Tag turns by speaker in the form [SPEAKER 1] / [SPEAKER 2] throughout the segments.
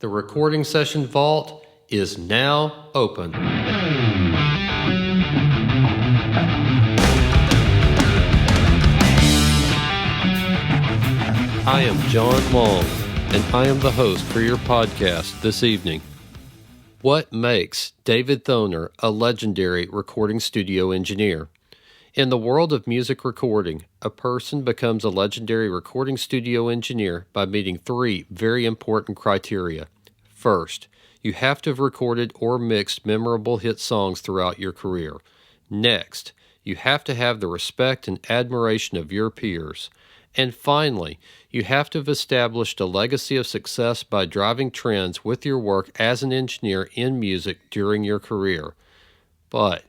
[SPEAKER 1] The recording session vault is now open. I am John Long, and I am the host for your podcast this evening. What makes David Thoener a legendary recording studio engineer? In the world of music recording, a person becomes a legendary recording studio engineer by meeting three very important criteria. First, you have to have recorded or mixed memorable hit songs throughout your career. Next, you have to have the respect and admiration of your peers. And finally, you have to have established a legacy of success by driving trends with your work as an engineer in music during your career. But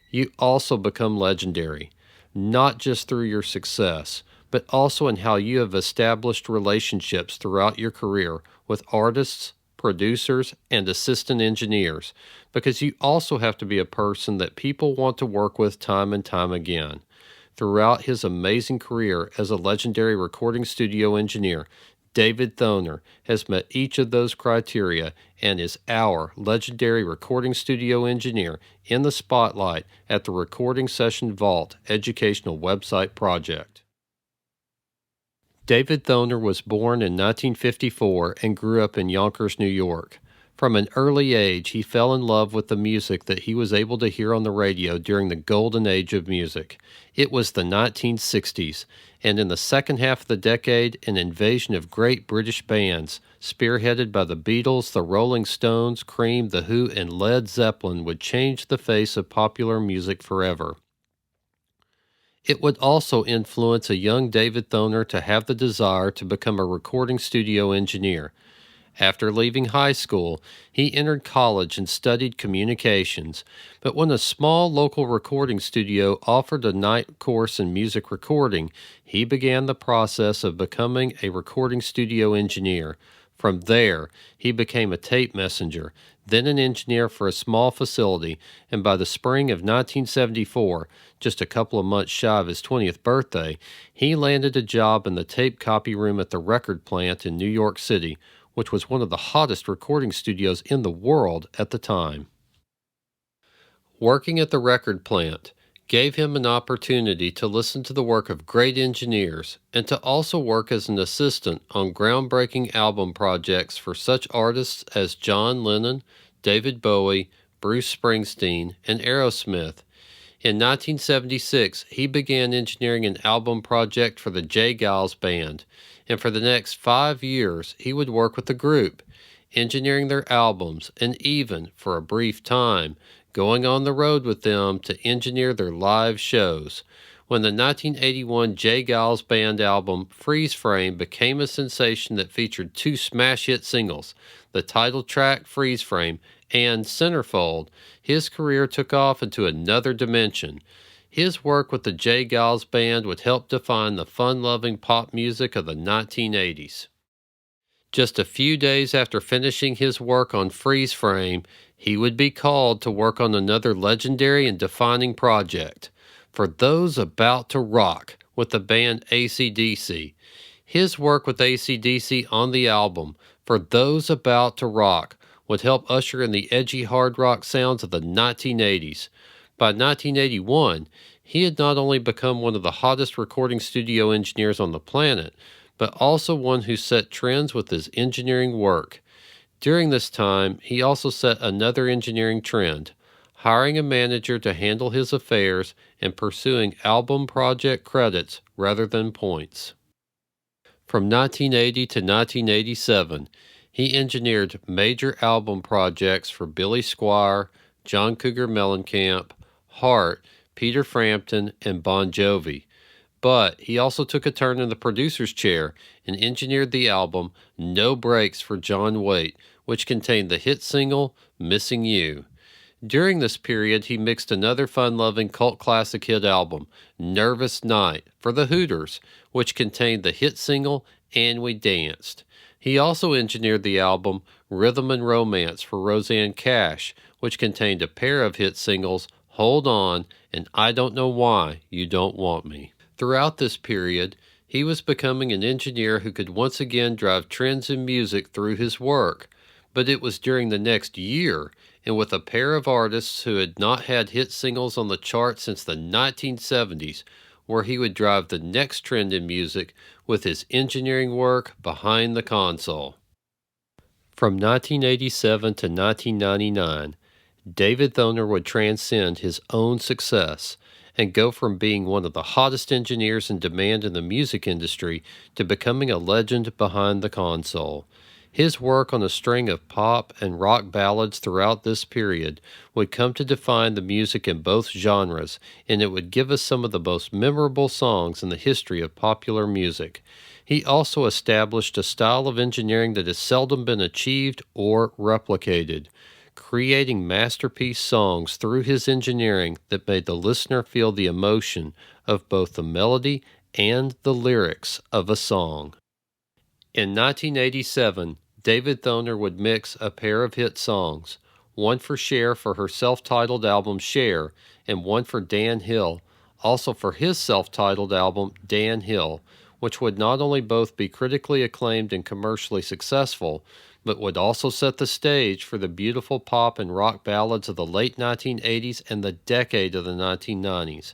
[SPEAKER 1] you also become legendary, not just through your success, but also in how you have established relationships throughout your career with artists, producers, and assistant engineers, because you also have to be a person that people want to work with time and time again. Throughout his amazing career as a legendary recording studio engineer, David Thoener has met each of those criteria and is our legendary recording studio engineer in the spotlight at the Recording Session Vault educational website project. David Thoener was born in 1954 and grew up in Yonkers, New York. From an early age, he fell in love with the music that he was able to hear on the radio during the golden age of music. It was the 1960s, and in the second half of the decade, an invasion of great British bands, spearheaded by the Beatles, the Rolling Stones, Cream, The Who, and Led Zeppelin, would change the face of popular music forever. It would also influence a young David Thoener to have the desire to become a recording studio engineer. After leaving high school, he entered college and studied communications, but when a small local recording studio offered a night course in music recording, he began the process of becoming a recording studio engineer. From there, he became a tape messenger, then an engineer for a small facility, and by the spring of 1974, just a couple of months shy of his 20th birthday, he landed a job in the tape copy room at the record plant in New York City, which was one of the hottest recording studios in the world at the time. Working at the record plant gave him an opportunity to listen to the work of great engineers and to also work as an assistant on groundbreaking album projects for such artists as John Lennon, David Bowie, Bruce Springsteen, and Aerosmith. In 1976, he began engineering an album project for the J.Geils band, and for the next 5 years, he would work with the group, engineering their albums, and even, for a brief time, going on the road with them to engineer their live shows. When the 1981 J.Geils band album Freeze Frame became a sensation that featured two smash hit singles, the title track Freeze Frame and Centerfold, his career took off into another dimension. His work with the J.Geils band would help define the fun-loving pop music of the 1980s. Just a few days after finishing his work on Freeze Frame, he would be called to work on another legendary and defining project, For Those About to Rock, with the band AC/DC. His work with AC/DC on the album, For Those About to Rock, would help usher in the edgy hard rock sounds of the 1980s. By 1981, he had not only become one of the hottest recording studio engineers on the planet, but also one who set trends with his engineering work. During this time, he also set another engineering trend, hiring a manager to handle his affairs and pursuing album project credits rather than points. From 1980 to 1987, he engineered major album projects for Billy Squier, John Cougar Mellencamp, Heart, Peter Frampton, and Bon Jovi. But he also took a turn in the producer's chair and engineered the album No Brakes for John Waite, which contained the hit single Missing You. During this period, he mixed another fun-loving cult classic hit album, Nervous Night, for the Hooters, which contained the hit single And We Danced. He also engineered the album Rhythm and Romance for Rosanne Cash, which contained a pair of hit singles, Hold On and I Don't Know Why You Don't Want Me. Throughout this period, he was becoming an engineer who could once again drive trends in music through his work. but it was during the next year and with a pair of artists who had not had hit singles on the chart since the 1970s where he would drive the next trend in music with his engineering work behind the console. From 1987 to 1999, David Thoener would transcend his own success and go from being one of the hottest engineers in demand in the music industry to becoming a legend behind the console. His work on a string of pop and rock ballads throughout this period would come to define the music in both genres, and it would give us some of the most memorable songs in the history of popular music. He also established a style of engineering that has seldom been achieved or replicated, creating masterpiece songs through his engineering that made the listener feel the emotion of both the melody and the lyrics of a song. In 1987, David Thoener would mix a pair of hit songs, one for Cher for her self-titled album Cher, and one for Dan Hill, also for his self-titled album Dan Hill, which would not only both be critically acclaimed and commercially successful, but would also set the stage for the beautiful pop and rock ballads of the late 1980s and the decade of the 1990s.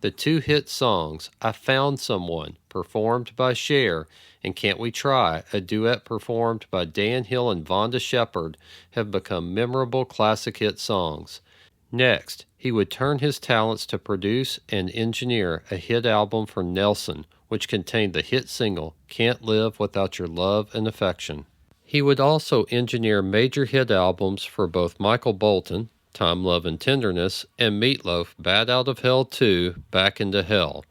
[SPEAKER 1] The two hit songs, I Found Someone, performed by Cher, and Can't We Try, a duet performed by Dan Hill and Vonda Shepard, have become memorable classic hit songs. Next, he would turn his talents to produce and engineer a hit album for Nelson, which contained the hit single Can't Live Without Your Love and Affection. He would also engineer major hit albums for both Michael Bolton, Time, Love, and Tenderness, and Meatloaf, Bat Out of Hell 2, Back into Hell,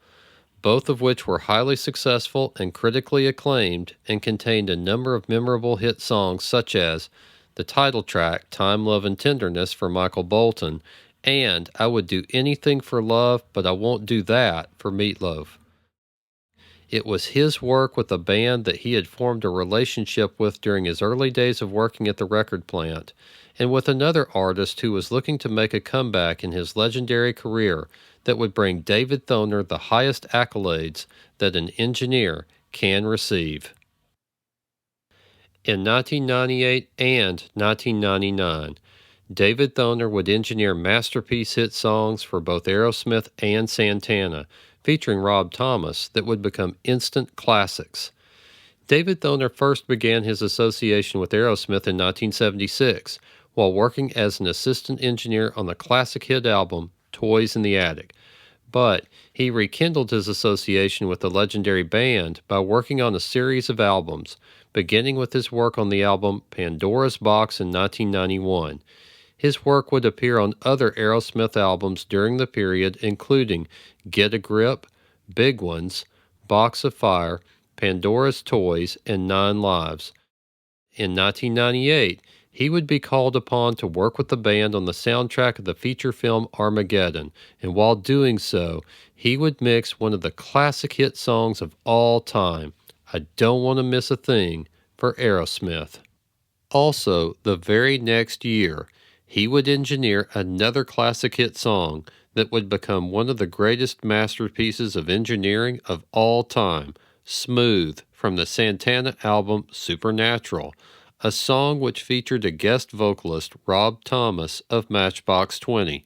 [SPEAKER 1] both of which were highly successful and critically acclaimed and contained a number of memorable hit songs such as the title track, Time, Love, and Tenderness for Michael Bolton, and I Would Do Anything for Love, But I Won't Do That for Meatloaf. It was his work with a band that he had formed a relationship with during his early days of working at the record plant, and with another artist who was looking to make a comeback in his legendary career that would bring David Thoener the highest accolades that an engineer can receive. In 1998 and 1999, David Thoener would engineer masterpiece hit songs for both Aerosmith and Santana, featuring Rob Thomas, that would become instant classics. David Thoener first began his association with Aerosmith in 1976, while working as an assistant engineer on the classic hit album Toys in the Attic. But he rekindled his association with the legendary band by working on a series of albums, beginning with his work on the album Pandora's Box in 1991. His work would appear on other Aerosmith albums during the period, including Get a Grip, Big Ones, Box of Fire, Pandora's Toys, and Nine Lives. In 1998, he would be called upon to work with the band on the soundtrack of the feature film Armageddon, and while doing so, he would mix one of the classic hit songs of all time, I Don't Want to Miss a Thing, for Aerosmith. Also, the very next year, he would engineer another classic hit song that would become one of the greatest masterpieces of engineering of all time, Smooth, from the Santana album Supernatural, a song which featured a guest vocalist, Rob Thomas of Matchbox 20.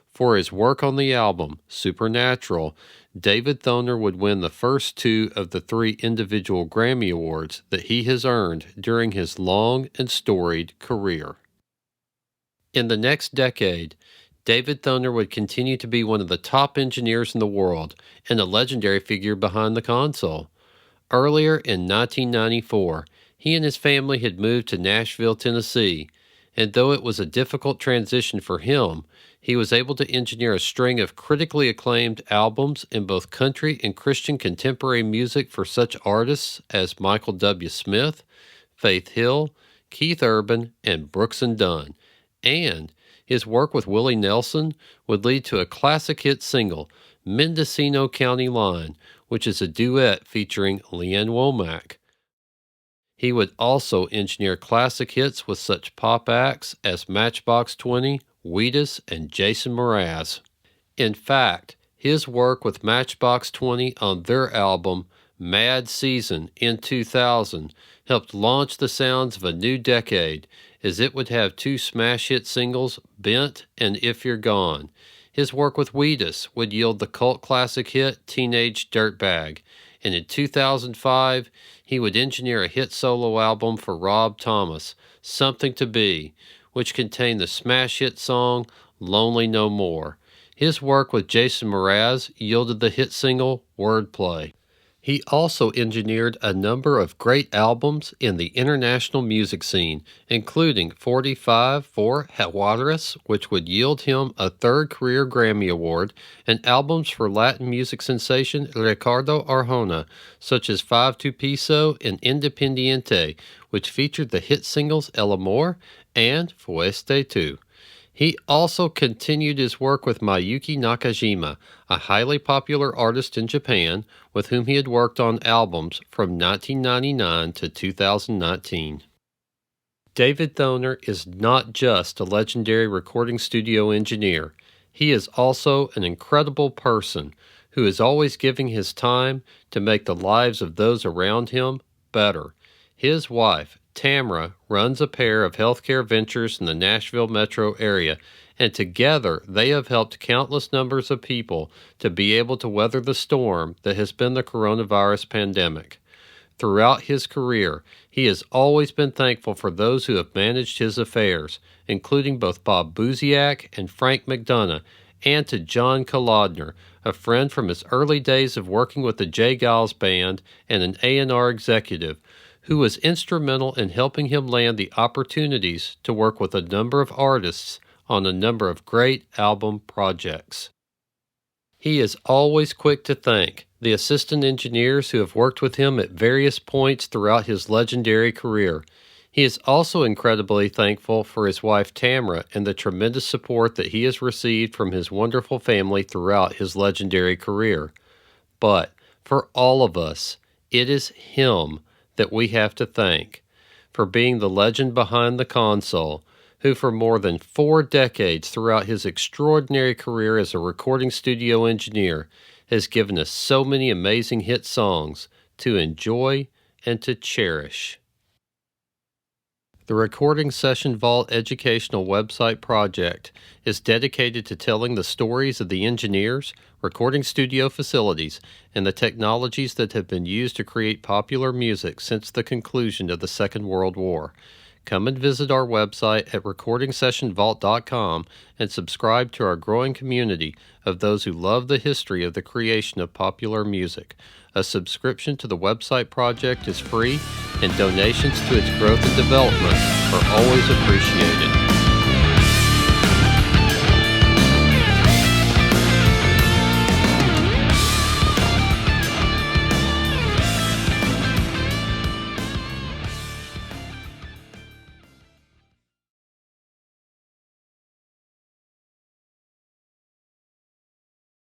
[SPEAKER 1] For his work on the album, Supernatural, David Thoener would win the first two of the three individual Grammy Awards that he has earned during his long and storied career. In the next decade, David Thoener would continue to be one of the top engineers in the world and a legendary figure behind the console. Earlier in 1994, he and his family had moved to Nashville, Tennessee, and though it was a difficult transition for him, he was able to engineer a string of critically acclaimed albums in both country and Christian contemporary music for such artists as Michael W. Smith, Faith Hill, Keith Urban, and Brooks and Dunn. And his work with Willie Nelson would lead to a classic hit single, Mendocino County Line, which is a duet featuring Leanne Womack. He would also engineer classic hits with such pop acts as Matchbox 20, Wheatus, and Jason Mraz. In fact, his work with Matchbox 20 on their album Mad Season in 2000 helped launch the sounds of a new decade, as it would have two smash hit singles, Bent and If You're Gone. His work with Wheatus would yield the cult classic hit Teenage Dirtbag, and in 2005 he would engineer a hit solo album for Rob Thomas, Something to Be, which contained the smash hit song Lonely No More. His work with Jason Mraz yielded the hit single Wordplay. He also engineered a number of great albums in the international music scene, including 45 for Jaguares, which would yield him a third career Grammy Award, and albums for Latin music sensation Ricardo Arjona, such as Five Tu Piso and Independiente, which featured the hit singles El Amor and Fuiste Tu. He also continued his work with Mayuki Nakajima, a highly popular artist in Japan, with whom he had worked on albums from 1999 to 2019. David Thoener is not just a legendary recording studio engineer. He is also an incredible person who is always giving his time to make the lives of those around him better. His wife, Tamra, runs a pair of healthcare ventures in the Nashville metro area, and together they have helped countless numbers of people to be able to weather the storm that has been the coronavirus pandemic. Throughout his career, he has always been thankful for those who have managed his affairs, including both Bob Buziak and Frank McDonough, and to John Kolodner, a friend from his early days of working with the J.Geils band and an A&R executive, who was instrumental in helping him land the opportunities to work with a number of artists on a number of great album projects. He is always quick to thank the assistant engineers who have worked with him at various points throughout his legendary career. He is also incredibly thankful for his wife Tamra and the tremendous support that he has received from his wonderful family throughout his legendary career. But for all of us, it is him that we have to thank for being the legend behind the console, who for more than 4 decades throughout his extraordinary career as a recording studio engineer has given us so many amazing hit songs to enjoy and to cherish. The Recording Session Vault educational website project is dedicated to telling the stories of the engineers, recording studio facilities, and the technologies that have been used to create popular music since the conclusion of the Second World War. Come and visit our website at recordingsessionvault.com and subscribe to our growing community of those who love the history of the creation of popular music. A subscription to the website project is free, and donations to its growth and development are always appreciated.